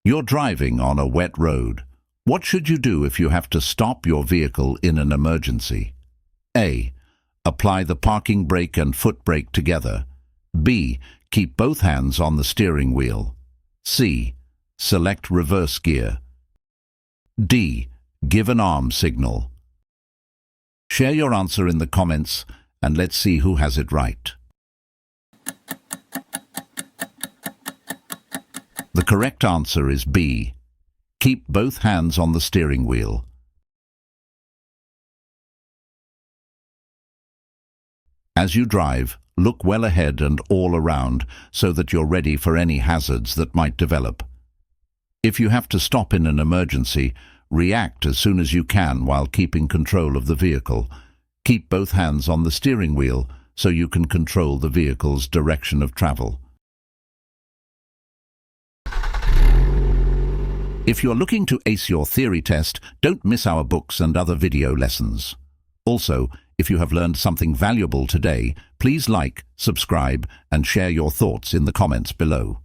You're driving on a wet road. What should you do if you have to stop your vehicle in an emergency? A. Apply the parking brake and foot brake together. B. Keep both hands on the steering wheel. C. Select reverse gear. D. Give an arm signal. Share your answer in the comments and let's see who has it right. The correct answer is B. Keep both hands on the steering wheel. As you drive, look well ahead and all around so that you're ready for any hazards that might develop. If you have to stop in an emergency, react as soon as you can while keeping control of the vehicle. Keep both hands on the steering wheel so you can control the vehicle's direction of travel. If you're looking to ace your theory test, don't miss our books and other video lessons. Also, if you have learned something valuable today, please like, subscribe, and share your thoughts in the comments below.